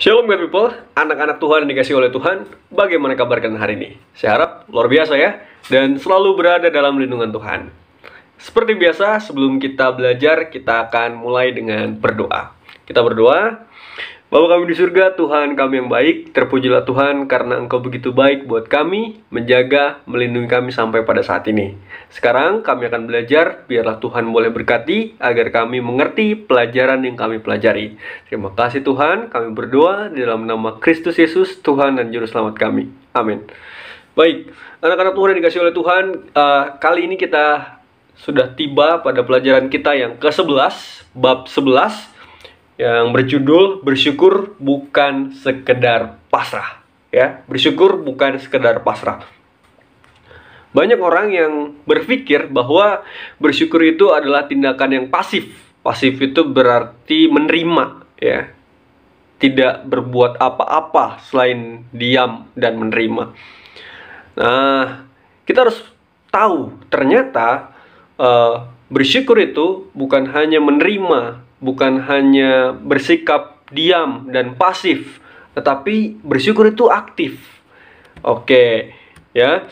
Shalom God people, anak-anak Tuhan yang dikasih oleh Tuhan. Bagaimana kabar kalian hari ini? Saya harap luar biasa ya, dan selalu berada dalam lindungan Tuhan. Seperti biasa, sebelum kita belajar, kita akan mulai dengan berdoa. Kita berdoa. Bapa kami di surga, Tuhan kami yang baik, terpujilah Tuhan karena Engkau begitu baik buat kami, menjaga, melindungi kami sampai pada saat ini. Sekarang kami akan belajar, biarlah Tuhan boleh berkati, agar kami mengerti pelajaran yang kami pelajari. Terima kasih Tuhan, kami berdoa di dalam nama Kristus Yesus, Tuhan dan Juru Selamat kami. Amin. Baik, anak-anak Tuhan yang dikasih oleh Tuhan, kali ini kita sudah tiba pada pelajaran kita yang ke-11, bab 11, yang berjudul bersyukur bukan sekedar pasrah. Ya, bersyukur bukan sekedar pasrah. Banyak orang yang berpikir bahwa bersyukur itu adalah tindakan yang pasif. Pasif itu berarti menerima, ya. Tidak berbuat apa-apa selain diam dan menerima. Nah, kita harus tahu ternyata bersyukur itu bukan hanya menerima, bukan hanya bersikap diam dan pasif, tetapi bersyukur itu aktif. Oke, ya.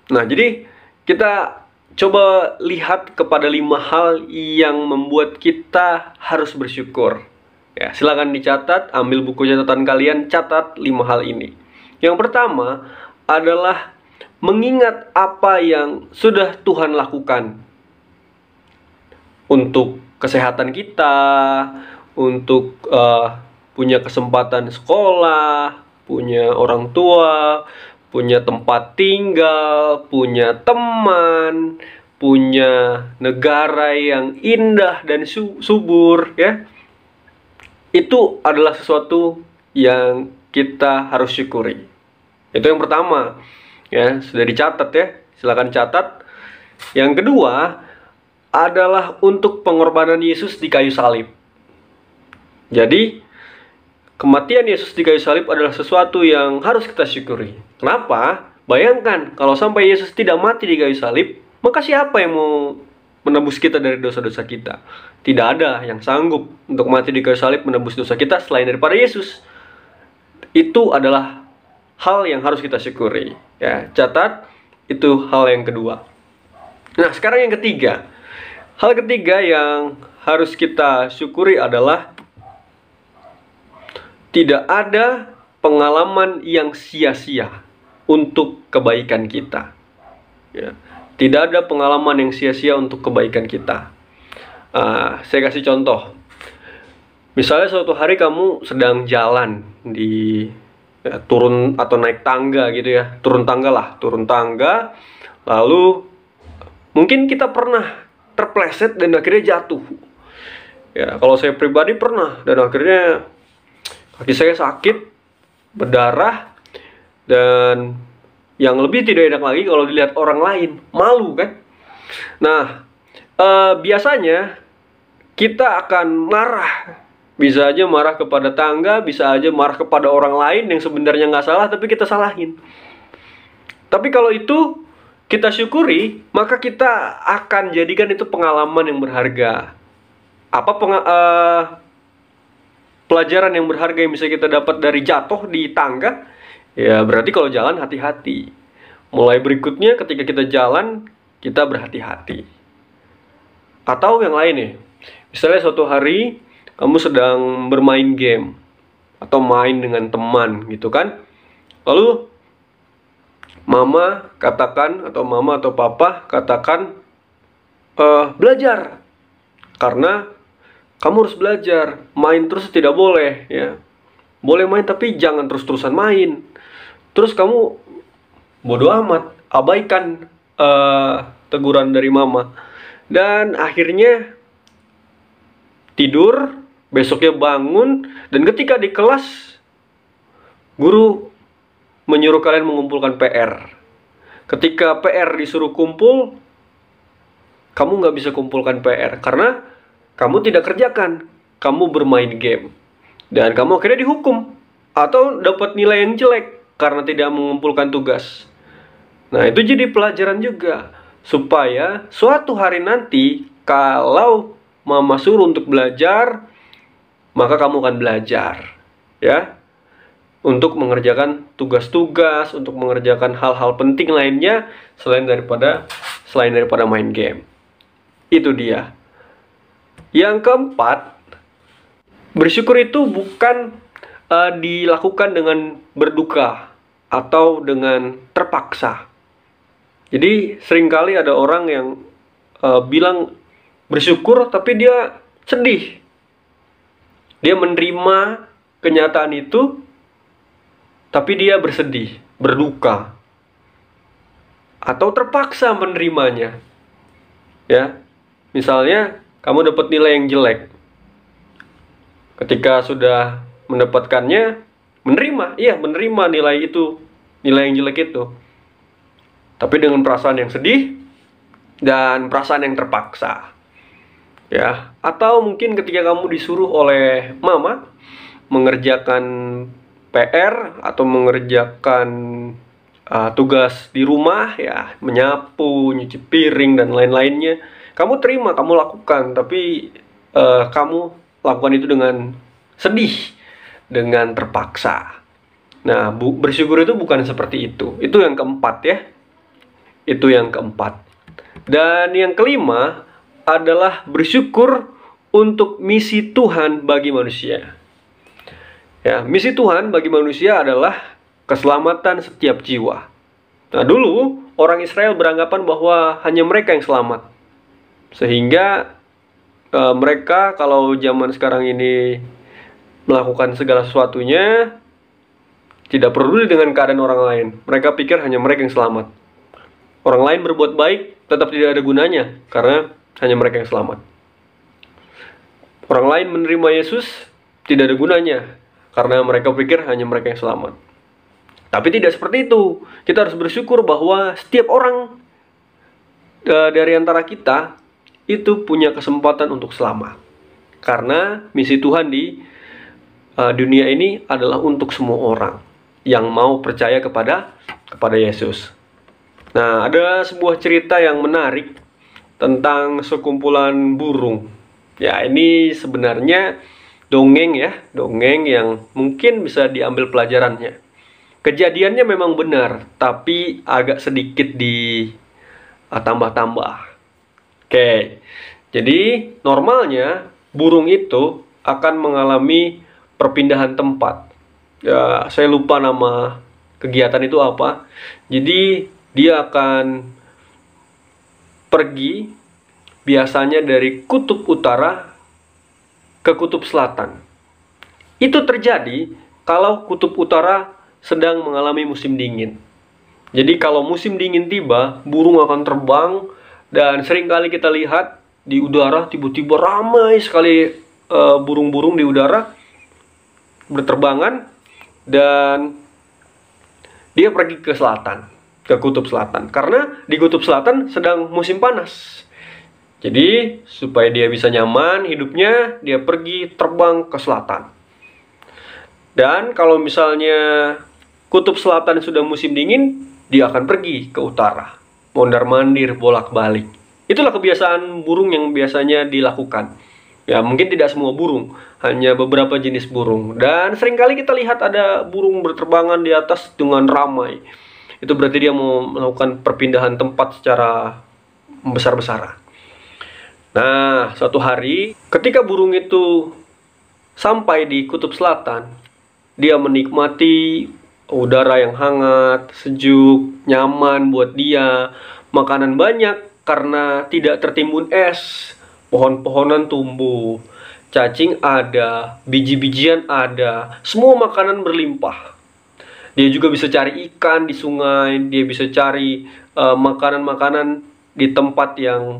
Nah, jadi kita coba lihat kepada 5 hal yang membuat kita harus bersyukur. Ya, silakan dicatat, ambil buku catatan kalian, catat 5 hal ini. Yang pertama adalah mengingat apa yang sudah Tuhan lakukan untuk kesehatan kita, untuk punya kesempatan sekolah, punya orang tua, punya tempat tinggal, punya teman, punya negara yang indah dan subur, ya. Itu adalah sesuatu yang kita harus syukuri. Itu yang pertama, ya. Sudah dicatat ya, silakan catat. Yang kedua adalah untuk pengorbanan Yesus di kayu salib. Jadi, kematian Yesus di kayu salib adalah sesuatu yang harus kita syukuri. Kenapa? Bayangkan, kalau sampai Yesus tidak mati di kayu salib, maka siapa yang mau menebus kita dari dosa-dosa kita? Tidak ada yang sanggup untuk mati di kayu salib menebus dosa kita selain daripada Yesus. Itu adalah hal yang harus kita syukuri. Ya, catat, itu hal yang kedua. Nah, sekarang yang ketiga. Hal ketiga yang harus kita syukuri adalah tidak ada pengalaman yang sia-sia untuk kebaikan kita. Ya. Tidak ada pengalaman yang sia-sia untuk kebaikan kita. Saya kasih contoh. Misalnya suatu hari kamu sedang jalan di turun atau naik tangga gitu ya. Turun tangga. Lalu mungkin kita pernah terpleset dan akhirnya jatuh. Ya, kalau saya pribadi pernah, dan akhirnya kaki saya sakit, berdarah, dan yang lebih tidak enak lagi kalau dilihat orang lain, malu kan? Nah, biasanya kita akan marah. Bisa aja marah kepada tangga, bisa aja marah kepada orang lain yang sebenarnya nggak salah, tapi kita salahin. Tapi kalau itu kita syukuri, maka kita akan jadikan itu pengalaman yang berharga. Apa pelajaran yang berharga yang bisa kita dapat dari jatuh di tangga? Ya, berarti kalau jalan hati-hati. Mulai berikutnya ketika kita jalan, kita berhati-hati. Atau yang lain nih. Misalnya suatu hari kamu sedang bermain game atau main dengan teman gitu kan. Lalu mama katakan, atau mama atau papa katakan, belajar, karena kamu harus belajar. Main terus tidak boleh, ya. Boleh main tapi jangan terus-terusan main. Terus kamu bodoh amat, abaikan teguran dari mama, dan akhirnya tidur. Besoknya bangun, dan ketika di kelas guru menyuruh kalian mengumpulkan PR. Ketika PR disuruh kumpul, kamu nggak bisa kumpulkan PR karena kamu tidak kerjakan, kamu bermain game, dan kamu akhirnya dihukum atau dapat nilai yang jelek karena tidak mengumpulkan tugas. Nah, itu jadi pelajaran juga, supaya suatu hari nanti kalau mama suruh untuk belajar, maka kamu akan belajar. ya, untuk mengerjakan tugas-tugas, untuk mengerjakan hal-hal penting lainnya selain daripada main game. Itu dia. Yang keempat, bersyukur itu bukan dilakukan dengan berduka atau dengan terpaksa. Jadi seringkali ada orang yang bilang bersyukur tapi dia sedih. Dia menerima kenyataan itu tapi dia bersedih, berduka, atau terpaksa menerimanya. Ya, misalnya kamu dapat nilai yang jelek. Ketika sudah mendapatkannya, menerima nilai itu, nilai yang jelek itu. Tapi dengan perasaan yang sedih dan perasaan yang terpaksa. Ya, atau mungkin ketika kamu disuruh oleh mama mengerjakan PR atau mengerjakan tugas di rumah, ya, menyapu, nyuci piring dan lain-lainnya, kamu terima, kamu lakukan, tapi kamu lakukan itu dengan sedih, dengan terpaksa. Nah, bersyukur itu bukan seperti itu. Itu yang keempat, ya. Itu yang keempat. Dan yang kelima adalah bersyukur untuk misi Tuhan bagi manusia. Ya, misi Tuhan bagi manusia adalah keselamatan setiap jiwa. Nah, dulu orang Israel beranggapan bahwa hanya mereka yang selamat. Sehingga mereka kalau zaman sekarang ini melakukan segala sesuatunya tidak peduli dengan keadaan orang lain. Mereka pikir hanya mereka yang selamat. Orang lain berbuat baik tetap tidak ada gunanya karena hanya mereka yang selamat. Orang lain menerima Yesus tidak ada gunanya karena mereka pikir hanya mereka yang selamat. Tapi tidak seperti itu. Kita harus bersyukur bahwa setiap orang dari antara kita itu punya kesempatan untuk selamat. Karena misi Tuhan di dunia ini adalah untuk semua orang yang mau percaya kepada Yesus. Nah, ada sebuah cerita yang menarik tentang sekumpulan burung. Ya, ini sebenarnya dongeng, ya, dongeng yang mungkin bisa diambil pelajarannya. Kejadiannya memang benar, tapi agak sedikit ditambah-tambah. Oke, jadi normalnya burung itu akan mengalami perpindahan tempat. Ya, saya lupa nama kegiatan itu apa. Jadi dia akan pergi biasanya dari kutub utara ke kutub selatan. Itu terjadi kalau kutub utara sedang mengalami musim dingin. Jadi kalau musim dingin tiba, burung akan terbang dan seringkali kita lihat di udara tiba-tiba ramai sekali burung-burung di udara berterbangan dan dia pergi ke selatan, ke kutub selatan. Karena di kutub selatan sedang musim panas. Jadi supaya dia bisa nyaman hidupnya, dia pergi terbang ke selatan. Dan kalau misalnya kutub selatan sudah musim dingin, dia akan pergi ke utara, mondar-mandir, bolak-balik. Itulah kebiasaan burung yang biasanya dilakukan. Ya, mungkin tidak semua burung, hanya beberapa jenis burung. Dan seringkali kita lihat ada burung berterbangan di atas dengan ramai. Itu berarti dia mau melakukan perpindahan tempat secara besar-besaran. Nah, suatu hari ketika burung itu sampai di kutub selatan, dia menikmati udara yang hangat, sejuk, nyaman buat dia, makanan banyak karena tidak tertimbun es, pohon-pohonan tumbuh, cacing ada, biji-bijian ada, semua makanan berlimpah. Dia juga bisa cari ikan di sungai, dia bisa cari makanan-makanan di tempat yang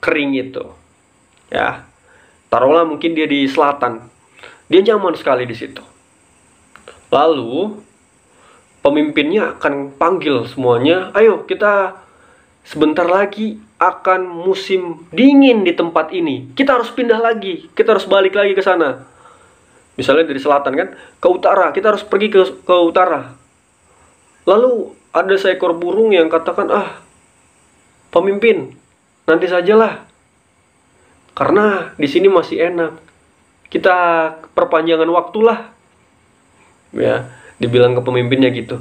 kering itu. Ya, taruhlah mungkin dia di selatan, dia nyaman sekali di situ. Lalu pemimpinnya akan panggil semuanya, ayo kita sebentar lagi akan musim dingin di tempat ini. Kita harus pindah lagi, kita harus balik lagi ke sana. Misalnya dari selatan kan, ke utara, kita harus pergi ke utara. Lalu ada seekor burung yang katakan, pemimpin, nanti sajalah. Karena di sini masih enak. kita perpanjangan waktu lah. Ya, dibilang ke pemimpinnya gitu.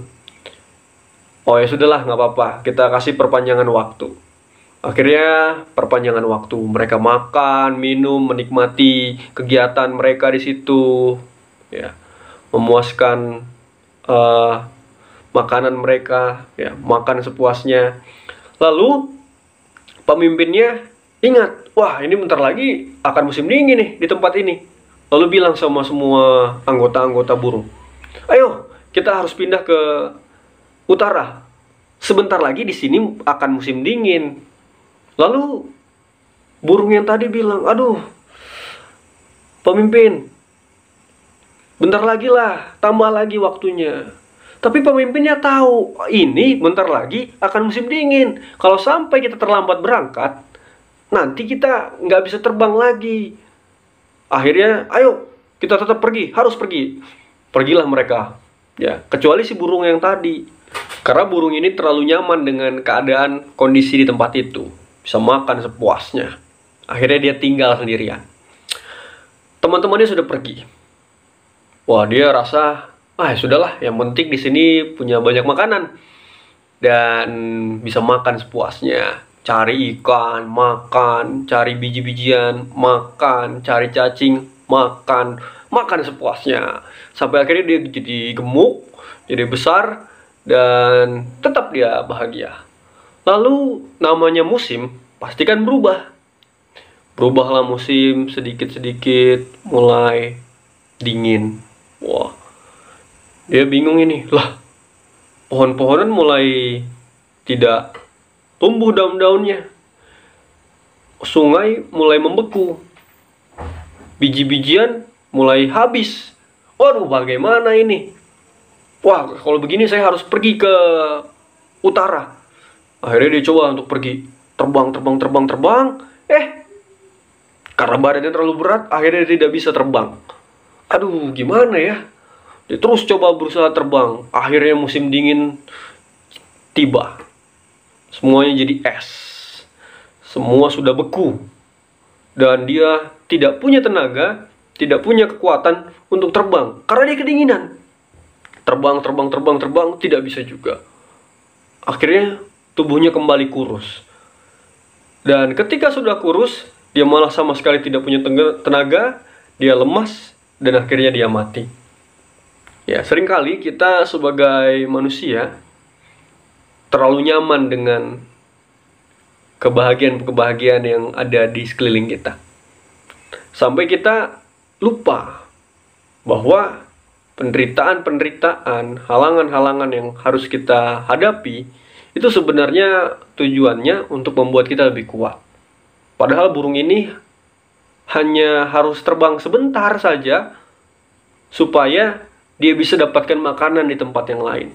Oh ya sudahlah, nggak apa-apa, kita kasih perpanjangan waktu. Akhirnya perpanjangan waktu, mereka makan, minum, menikmati kegiatan mereka di situ, ya, memuaskan makanan mereka, ya, makan sepuasnya. Lalu pemimpinnya ingat, wah ini bentar lagi akan musim dingin nih di tempat ini. Lalu bilang sama semua anggota-anggota burung, ayo kita harus pindah ke utara. Sebentar lagi di sini akan musim dingin. Lalu burung yang tadi bilang, aduh pemimpin, bentar lagi lah, tambah lagi waktunya. Tapi pemimpinnya tahu, ini bentar lagi akan musim dingin. Kalau sampai kita terlambat berangkat, nanti kita nggak bisa terbang lagi. Akhirnya, ayo kita tetap pergi, harus pergi. Pergilah mereka, ya, kecuali si burung yang tadi. Karena burung ini terlalu nyaman dengan keadaan kondisi di tempat itu, bisa makan sepuasnya. Akhirnya dia tinggal sendirian. Teman-temannya sudah pergi. Wah, dia rasa, ya sudahlah, yang penting di sini punya banyak makanan dan bisa makan sepuasnya. Cari ikan, makan, cari biji-bijian, makan, cari cacing, makan, makan sepuasnya. Sampai akhirnya dia jadi gemuk, jadi besar, dan tetap dia bahagia. Lalu namanya musim pasti kan berubah. Berubahlah musim sedikit-sedikit, mulai dingin. Wah, dia bingung ini, lah pohon-pohonan mulai tidak tumbuh daun-daunnya. Sungai mulai membeku. Biji-bijian mulai habis. Waduh, bagaimana ini? Wah, kalau begini saya harus pergi ke utara. Akhirnya dia coba untuk pergi. Terbang. Karena badannya terlalu berat, akhirnya dia tidak bisa terbang. Aduh, gimana ya? Dia terus coba berusaha terbang. Akhirnya musim dingin tiba. Semuanya jadi es. Semua sudah beku. Dan dia tidak punya tenaga, tidak punya kekuatan untuk terbang. Karena dia kedinginan. Terbang, tidak bisa juga. Akhirnya tubuhnya kembali kurus. Dan ketika sudah kurus, dia malah sama sekali tidak punya tenaga, dia lemas, dan akhirnya dia mati. Ya, seringkali kita sebagai manusia terlalu nyaman dengan kebahagiaan-kebahagiaan yang ada di sekeliling kita. Sampai kita lupa bahwa penderitaan-penderitaan, halangan-halangan yang harus kita hadapi, itu sebenarnya tujuannya untuk membuat kita lebih kuat. Padahal burung ini hanya harus terbang sebentar saja supaya dia bisa dapatkan makanan di tempat yang lain.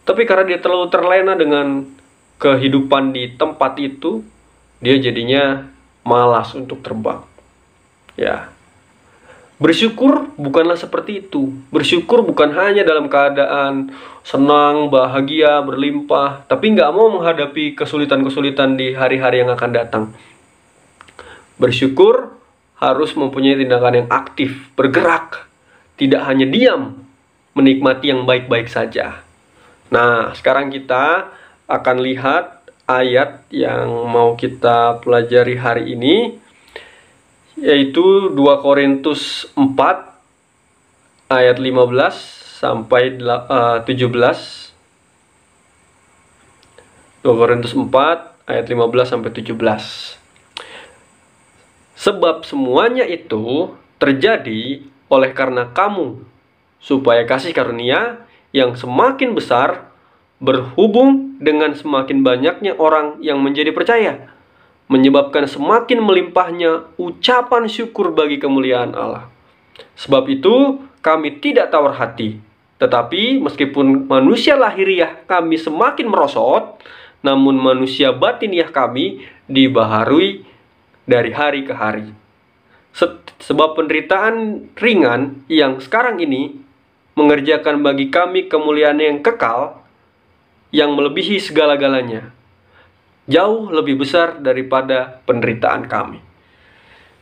Tapi karena dia terlalu terlena dengan kehidupan di tempat itu, dia jadinya malas untuk terbang. Ya. Bersyukur bukanlah seperti itu. Bersyukur bukan hanya dalam keadaan senang, bahagia, berlimpah, tapi nggak mau menghadapi kesulitan-kesulitan di hari-hari yang akan datang. Bersyukur harus mempunyai tindakan yang aktif, bergerak, tidak hanya diam, menikmati yang baik-baik saja. Nah, sekarang kita akan lihat ayat yang mau kita pelajari hari ini, yaitu 2 Korintus 4 ayat 15 sampai 17. 2 Korintus 4 ayat 15 sampai 17. Sebab semuanya itu terjadi oleh karena kamu, supaya kasih karunia yang semakin besar berhubung dengan semakin banyaknya orang yang menjadi percaya, menyebabkan semakin melimpahnya ucapan syukur bagi kemuliaan Allah. Sebab itu kami tidak tawar hati, tetapi meskipun manusia lahiriah kami semakin merosot, namun manusia batiniah kami dibaharui dari hari ke hari. Sebab penderitaan ringan yang sekarang ini mengerjakan bagi kami kemuliaan yang kekal, yang melebihi segala-galanya, jauh lebih besar daripada penderitaan kami.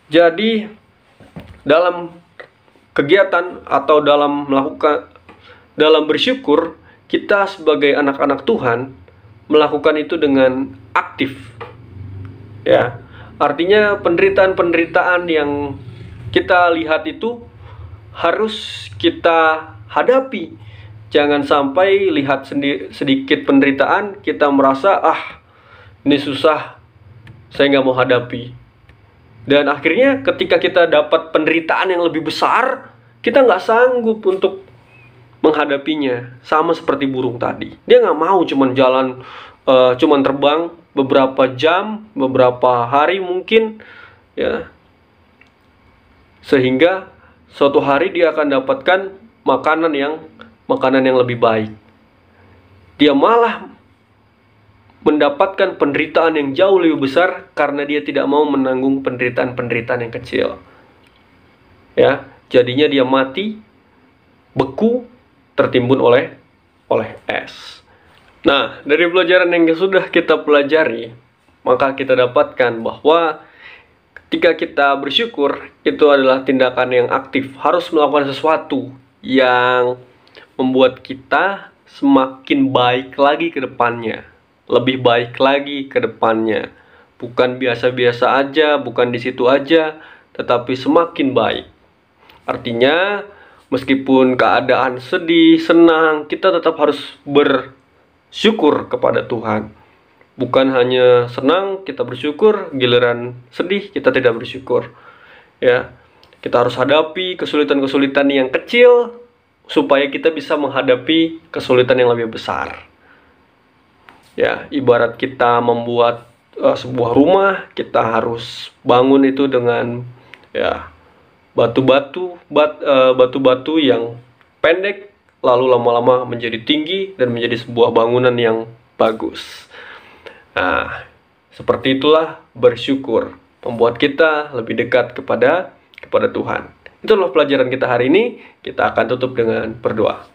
Jadi dalam kegiatan atau dalam bersyukur, kita sebagai anak-anak Tuhan melakukan itu dengan aktif. Ya, artinya penderitaan-penderitaan yang kita lihat itu harus kita hadapi. Jangan sampai lihat sedikit penderitaan kita merasa, ini susah, saya nggak mau hadapi. Dan akhirnya ketika kita dapat penderitaan yang lebih besar, kita nggak sanggup untuk menghadapinya. Sama seperti burung tadi, dia nggak mau cuman terbang beberapa jam, beberapa hari mungkin, ya, sehingga suatu hari dia akan dapatkan makanan yang lebih baik. Dia malah mendapatkan penderitaan yang jauh lebih besar karena dia tidak mau menanggung penderitaan-penderitaan yang kecil. Ya, jadinya dia mati, beku, tertimbun oleh es. Nah, dari pelajaran yang sudah kita pelajari, maka kita dapatkan bahwa ketika kita bersyukur, itu adalah tindakan yang aktif, harus melakukan sesuatu yang membuat kita semakin baik lagi ke depannya. Lebih baik lagi ke depannya. Bukan biasa-biasa aja, bukan di situ aja, tetapi semakin baik. Artinya, meskipun keadaan sedih, senang, kita tetap harus bersyukur kepada Tuhan. Bukan hanya senang kita bersyukur, giliran sedih kita tidak bersyukur. Ya, kita harus hadapi kesulitan-kesulitan yang kecil supaya kita bisa menghadapi kesulitan yang lebih besar. Ya, ibarat kita membuat sebuah rumah, kita harus bangun itu dengan batu-batu yang pendek, lalu lama-lama menjadi tinggi dan menjadi sebuah bangunan yang bagus. Nah, seperti itulah bersyukur membuat kita lebih dekat kepada Tuhan. Itulah pelajaran kita hari ini. Kita akan tutup dengan berdoa.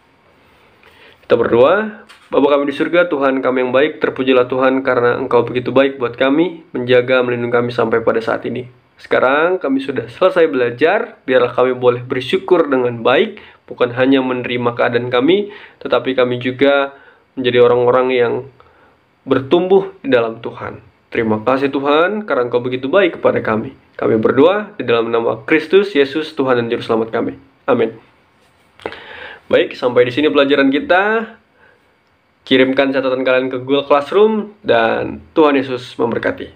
Kita berdoa. Bapa kami di surga, Tuhan kami yang baik, terpujilah Tuhan karena Engkau begitu baik buat kami, menjaga, melindungi kami sampai pada saat ini. Sekarang kami sudah selesai belajar, biarlah kami boleh bersyukur dengan baik, bukan hanya menerima keadaan kami, tetapi kami juga menjadi orang-orang yang bertumbuh di dalam Tuhan. Terima kasih Tuhan, karena Engkau begitu baik kepada kami. Kami berdoa di dalam nama Kristus Yesus, Tuhan dan Juru Selamat kami. Amin. Baik, sampai di sini pelajaran kita. Kirimkan catatan kalian ke Google Classroom dan Tuhan Yesus memberkati.